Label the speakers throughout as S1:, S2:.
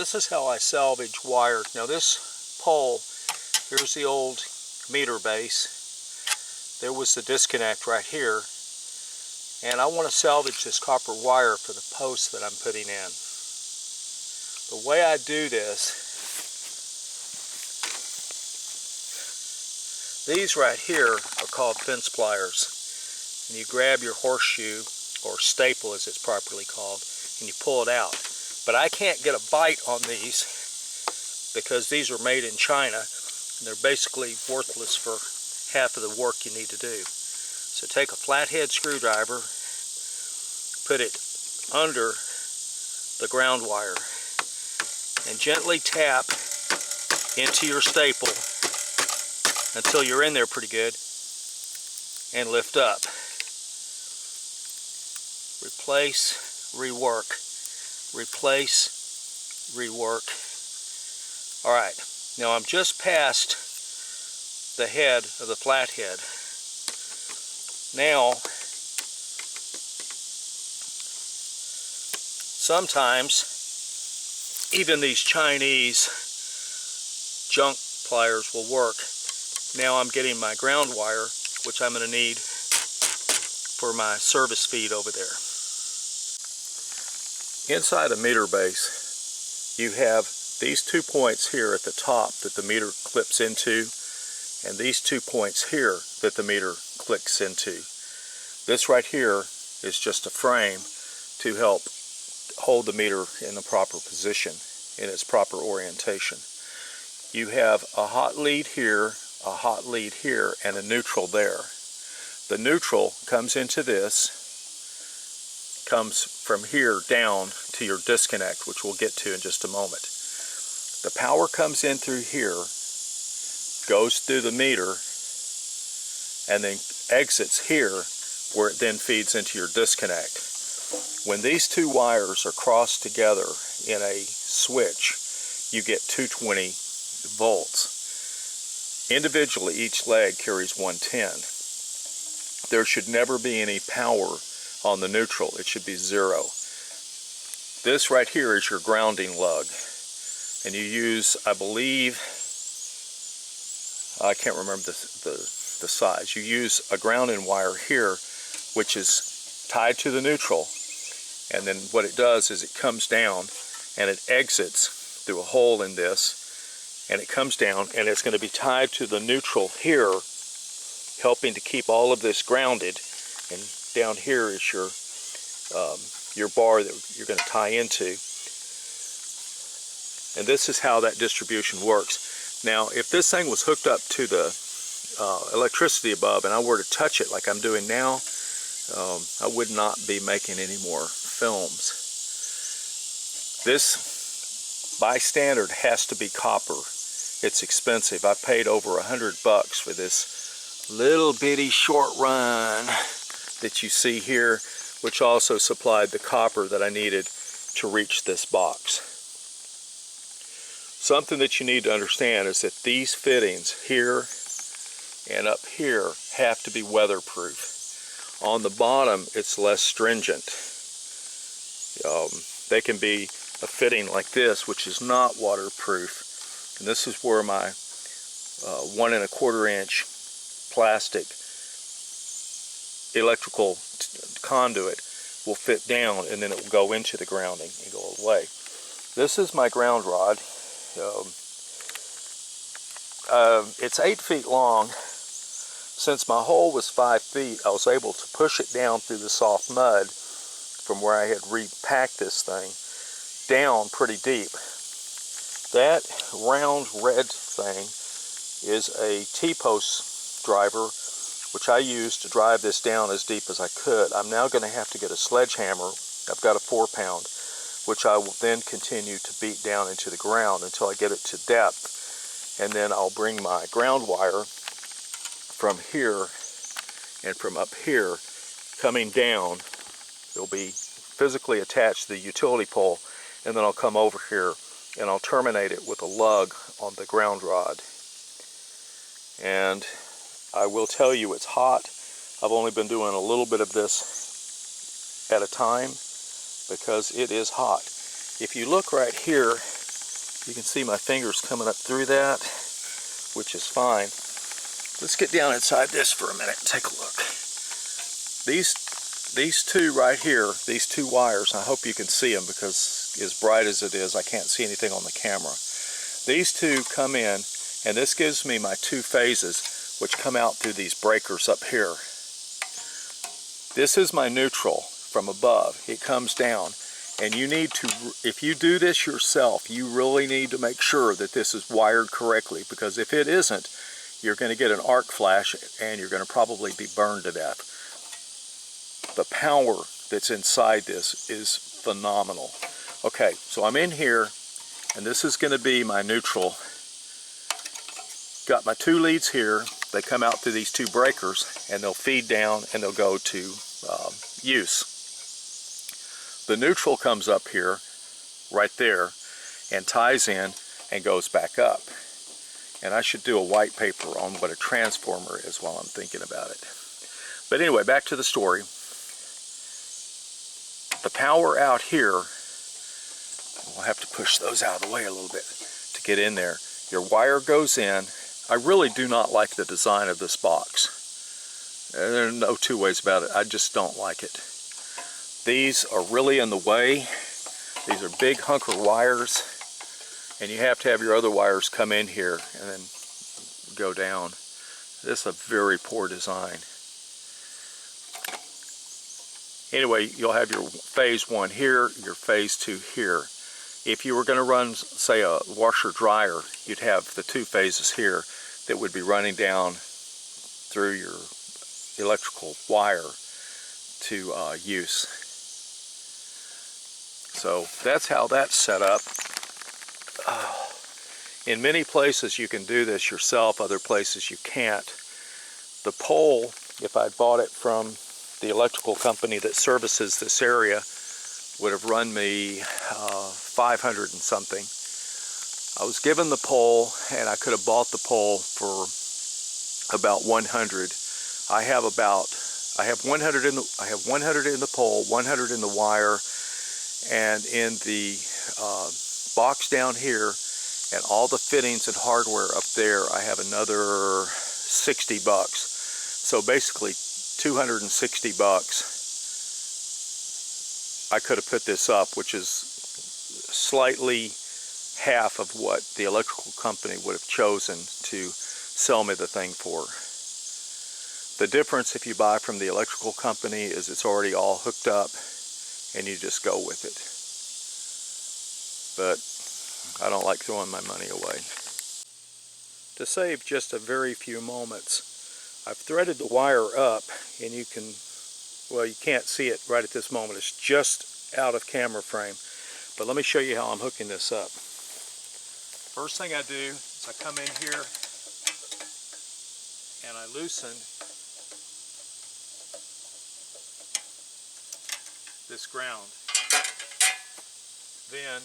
S1: This is how I salvage wire. Now this pole, here's the old meter base. There was the disconnect right here. And I want to salvage this copper wire for the post that I'm putting in. The way I do this, these right here are called fence pliers. And you grab your horseshoe, or staple as it's properly called, and you pull it out. But I can't get a bite on these because these are made in China and they're basically worthless for half of the work you need to do. So take a flathead screwdriver, put it under the ground wire, and gently tap into your staple until you're in there pretty good, and lift up. Replace, rework. Replace, rework. Alright, now I'm just past the head of the flathead. Now, sometimes even these Chinese junk pliers will work. Now I'm getting my ground wire, which I'm going to need for my service feed over there. Inside a meter base, you have these 2 points here at the top that the meter clips into, and these 2 points here that the meter clicks into. This right here is just a frame to help hold the meter in the proper position, in its proper orientation. You have a hot lead here, a hot lead here, and a neutral there. The neutral comes into this, comes from here down to your disconnect, which we'll get to in just a moment. The power comes in through here, goes through the meter, and then exits here, where it then feeds into your disconnect. When these two wires are crossed together in a switch, you get 220 volts. Individually, each leg carries 110. There should never be any power on the neutral. It should be 0. This right here is your grounding lug, and you use, I believe, I can't remember the size. You use a grounding wire here, which is tied to the neutral, and then what it does is it comes down and it exits through a hole in this, and it comes down and it's going to be tied to the neutral here, helping to keep all of this grounded. And down here is your bar that you're going to tie into. And this is how that distribution works. Now, if this thing was hooked up to the electricity above and I were to touch it like I'm doing now, I would not be making any more films. This, by standard, has to be copper. It's expensive. I paid over $100 for this little bitty short run that you see here, which also supplied the copper that I needed to reach this box. Something that you need to understand is that these fittings here and up here have to be weatherproof. On the bottom, it's less stringent. They can be a fitting like this, which is not waterproof. And this is where my 1 1/4 inch plastic electrical conduit will fit down, and then it will go into the grounding and go away. This is my ground rod. It's 8 feet long. Since my hole was 5 feet, I was able to push it down through the soft mud from where I had repacked this thing down pretty deep. That round red thing is a T-post driver, which I used to drive this down as deep as I could. I'm now going to have to get a sledgehammer. I've got a 4-pound, which I will then continue to beat down into the ground until I get it to depth. And then I'll bring my ground wire from here and from up here coming down. It'll be physically attached to the utility pole, and then I'll come over here and I'll terminate it with a lug on the ground rod. And I will tell you, it's hot. I've only been doing a little bit of this at a time because it is hot. If you look right here You can see my fingers coming up through that, which is fine. Let's get down inside this for a minute and take a look. These two right here, these two wires, I hope you can see them because as bright as it is, I can't see anything on the camera. These two come in, and this gives me my two phases, which come out through these breakers up here. This is my neutral from above. It comes down, and you need to, if you do this yourself, you really need to make sure that this is wired correctly, because if it isn't, you're going to get an arc flash and you're going to probably be burned to death. The power that's inside this is phenomenal. Okay, so I'm in here, and this is going to be my neutral. Got my two leads here. They come out through these two breakers, and they'll feed down and they'll go to use. The neutral comes up here, right there, and ties in and goes back up. And I should do a white paper on what a transformer is while I'm thinking about it. But anyway, back to the story. The power out here, we'll have to push those out of the way a little bit to get in there. Your wire goes in. I really do not like the design of this box. There are no two ways about it. I just don't like it. These are really in the way. These are big hunker wires, and you have to have your other wires come in here and then go down. This is a very poor design. Anyway, you'll have your phase 1 here, your phase 2 here. If you were going to run, say, a washer dryer, you'd have the two phases here that would be running down through your electrical wire to use. So that's how that's set up. In many places you can do this yourself, other places you can't. The pole, if I'd bought it from the electrical company that services this area, would have run me 500 and something. I was given the pole, and I could have bought the pole for about 100. I have 100 in the pole, 100 in the wire, and in the box down here, and all the fittings and hardware up there, I have another 60 bucks. So basically 260 bucks. I could have put this up, which is slightly half of what the electrical company would have chosen to sell me the thing for. The difference if you buy from the electrical company is it's already all hooked up and you just go with it. But I don't like throwing my money away. To save just a very few moments, I've threaded the wire up, and you can, well, you can't see it right at this moment. It's just out of camera frame. But let me show you how I'm hooking this up. First thing I do is I come in here and I loosen this ground. Then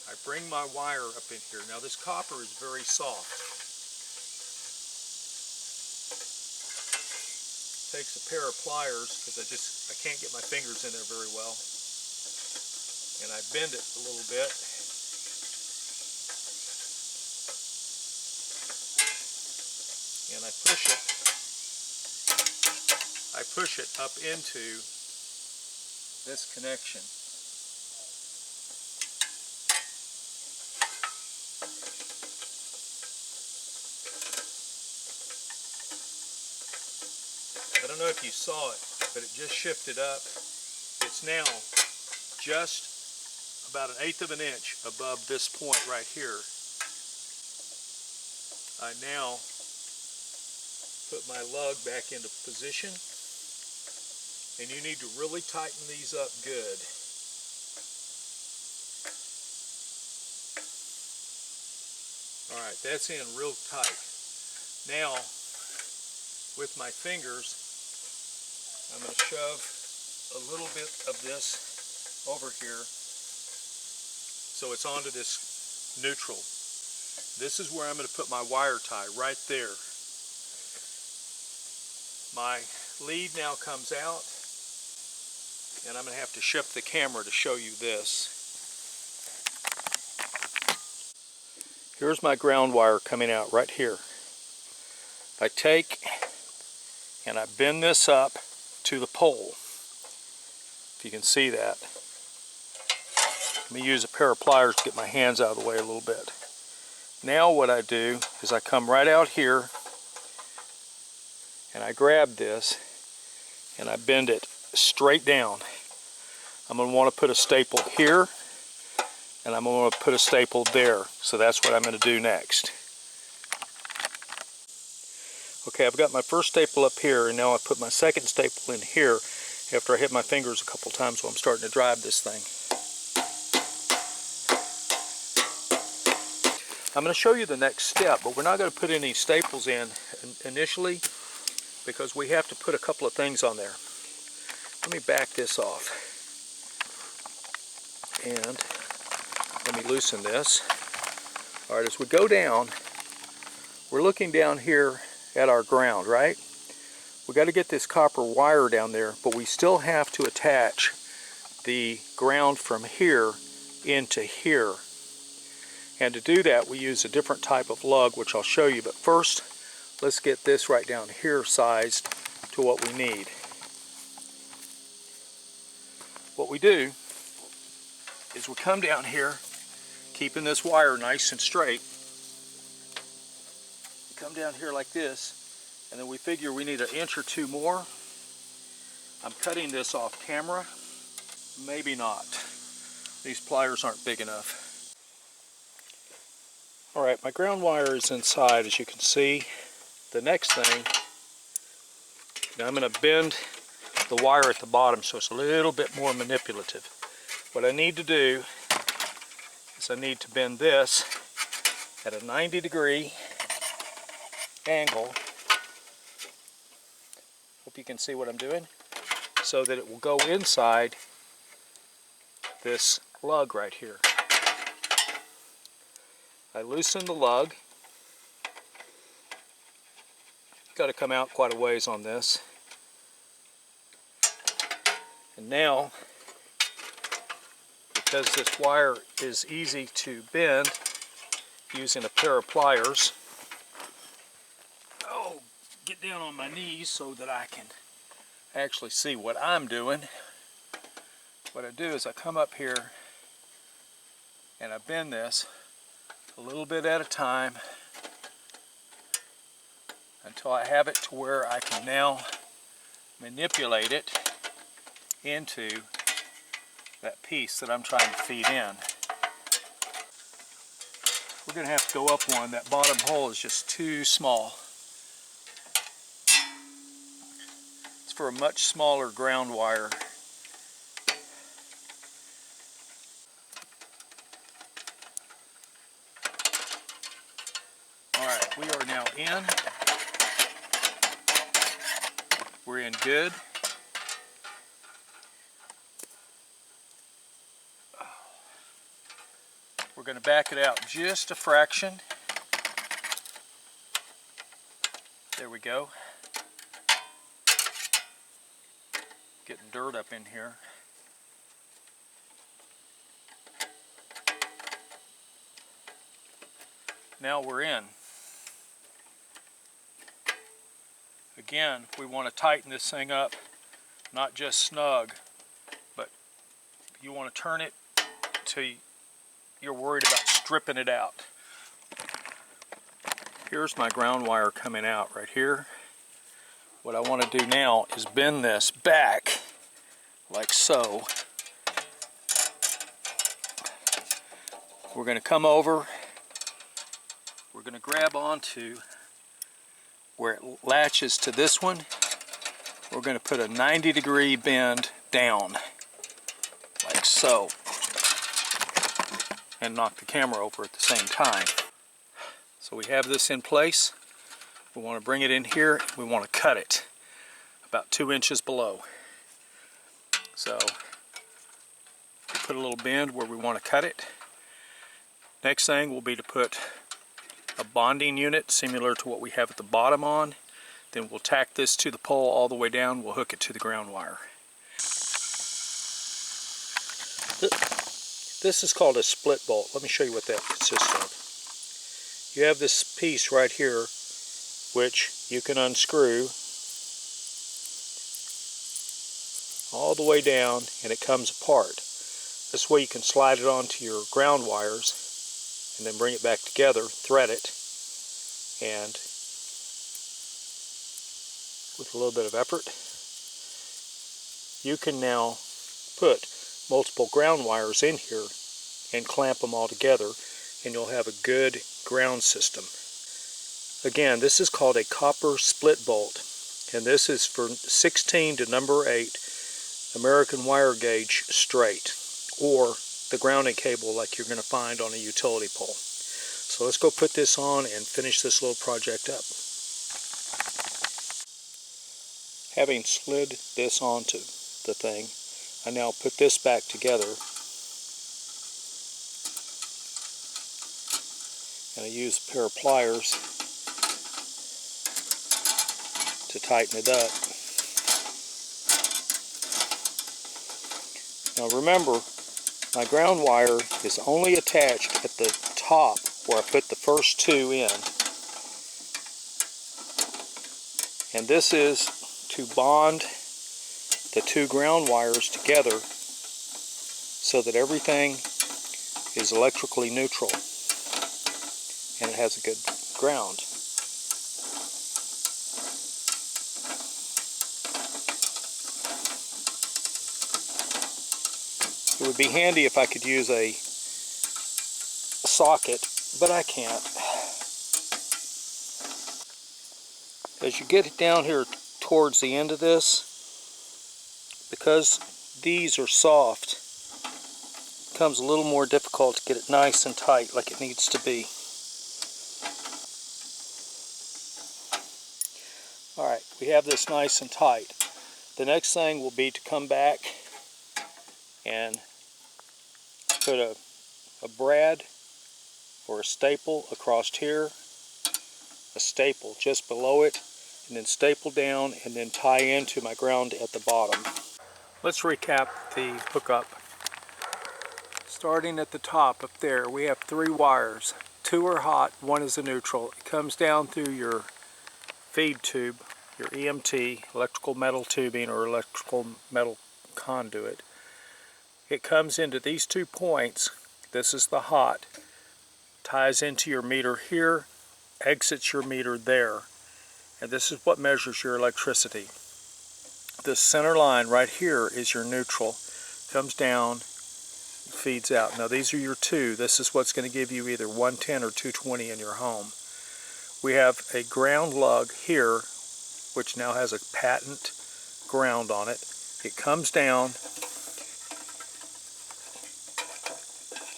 S1: I bring my wire up in here. Now this copper is very soft. Takes a pair of pliers because I can't get my fingers in there very well. And I bend it a little bit. And I push it up into this connection. I don't know if you saw it, but it just shifted up. It's now just about 1/8 of an inch above this point right here. I now put my lug back into position, and you need to really tighten these up good. Alright, that's in real tight. Now, with my fingers, I'm going to shove a little bit of this over here so it's onto this neutral. This is where I'm going to put my wire tie, right there. My lead now comes out, and I'm going to have to shift the camera to show you this. Here's my ground wire coming out right here. I take and I bend this up to the pole, if you can see that. Let me use a pair of pliers to get my hands out of the way a little bit. Now what I do is I come right out here and I grab this and I bend it straight down. I'm going to want to put a staple here and I'm going to put a staple there. So that's what I'm going to do next. Okay, I've got my first staple up here, and now I put my second staple in here after I hit my fingers a couple times while I'm starting to drive this thing. I'm going to show you the next step, but we're not going to put any staples in initially because we have to put a couple of things on there. Let me back this off. And let me loosen this. All right, as we go down, we're looking down here at our ground, right? We got to get this copper wire down there, but we still have to attach the ground from here into here. And to do that, we use a different type of lug, which I'll show you. But first, let's get this right down here sized to what we need. What we do is we come down here, keeping this wire nice and straight. Come down here like this, and then we figure we need an inch or two more. I'm cutting this off camera. Maybe not. These pliers aren't big enough. Alright, my ground wire is inside, as you can see. The next thing, now I'm going to bend the wire at the bottom so it's a little bit more manipulative. What I need to do is I need to bend this at a 90-degree angle. Hope you can see what I'm doing, so that it will go inside this lug right here. I loosen the lug. Got to come out quite a ways on this. And now, because this wire is easy to bend using a pair of pliers, get down on my knees so that I can actually see what I'm doing. What I do is I come up here and I bend this a little bit at a time until I have it to where I can now manipulate it into that piece that I'm trying to feed in. We're going to have to go up one. That bottom hole is just too small. For a much smaller ground wire. Alright, we are now in. We're in good. We're going to back it out just a fraction. There we go. Getting dirt up in here. Now we're in. Again, we want to tighten this thing up, not just snug, but you want to turn it till you're worried about stripping it out. Here's my ground wire coming out right here. What I want to do now is bend this back like so. We're going to come over, we're going to grab onto where it latches to this one. We're going to put a 90-degree bend down like so and knock the camera over at the same time. So we have this in place. We want to bring it in here. We want to cut it about 2 inches below. So we put a little bend where we want to cut it. Next thing will be to put a bonding unit similar to what we have at the bottom on. Then we'll tack this to the pole all the way down. We'll hook it to the ground wire. This is called a split bolt. Let me show you what that consists of. you have this piece right here which you can unscrew all the way down and it comes apart. This way you can slide it onto your ground wires and then bring it back together, thread it, and with a little bit of effort you can now put multiple ground wires in here and clamp them all together, and you'll have a good ground system. Again, this is called a copper split bolt, and this is for 16 to number 8 American wire gauge straight, or the grounding cable like you're going to find on a utility pole. So let's go put this on and finish this little project up. Having slid this onto the thing, I now put this back together, and I use a pair of pliers to tighten it up. Now remember, my ground wire is only attached at the top where I put the first 2 in, and this is to bond the 2 ground wires together so that everything is electrically neutral and it has a good ground. It would be handy if I could use a socket, but I can't. As you get down here towards the end of this, because these are soft, it becomes a little more difficult to get it nice and tight like it needs to be. Alright, we have this nice and tight. The next thing will be to come back and put a brad or a staple across here, a staple just below it, and then staple down and then tie into my ground at the bottom. Let's recap the hookup. Starting at the top up there, we have 3 wires. 2 are hot, 1 is a neutral. It comes down through your feed tube, your EMT, electrical metal tubing or electrical metal conduit. It comes into these 2 points. This is the hot, ties into your meter here, exits your meter there, and this is what measures your electricity. This center line right here is your neutral, comes down, feeds out. Now these are your 2. This is what's going to give you either 110 or 220 in your home. We have a ground lug here, which now has a patent ground on it. It comes down,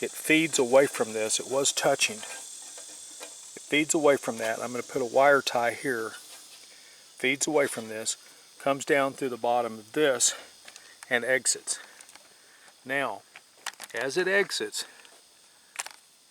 S1: it feeds away from this. It was touching. It feeds away from that. I'm going to put a wire tie here. Feeds away from this, comes down through the bottom of this, and exits. Now, as it exits,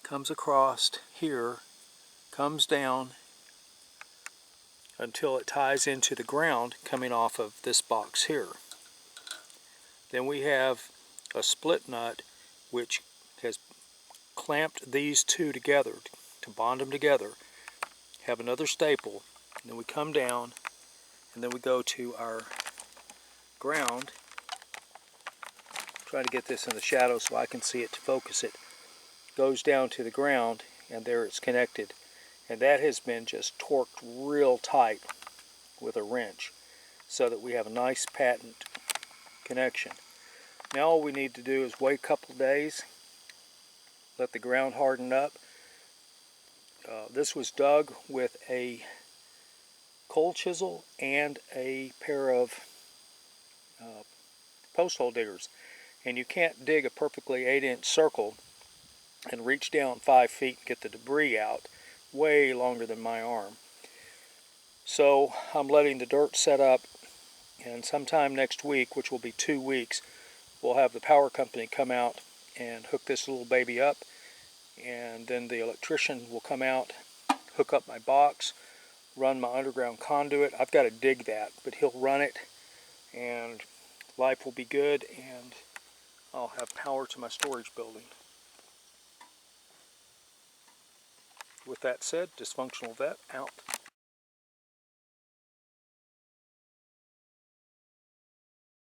S1: comes across here, comes down until it ties into the ground coming off of this box here. Then we have a split nut which has clamped these 2 together to bond them together. Have another staple, and then we come down and then we go to our ground. Try to get this in the shadow so I can see it to focus it. Goes down to the ground, and there it's connected, and that has been just torqued real tight with a wrench so that we have a nice patent connection. Now all we need to do is wait a couple days, let the ground harden up. This was dug with a coal chisel and a pair of post hole diggers, and you can't dig a perfectly 8-inch circle and reach down 5 feet and get the debris out way longer than my arm. So I'm letting the dirt set up, and sometime next week, which will be 2 weeks, we'll have the power company come out and hook this little baby up, and then the electrician will come out, hook up my box, run my underground conduit. I've got to dig that, but he'll run it, and life will be good, and I'll have power to my storage building. with that said, Dysfunctional Vet out.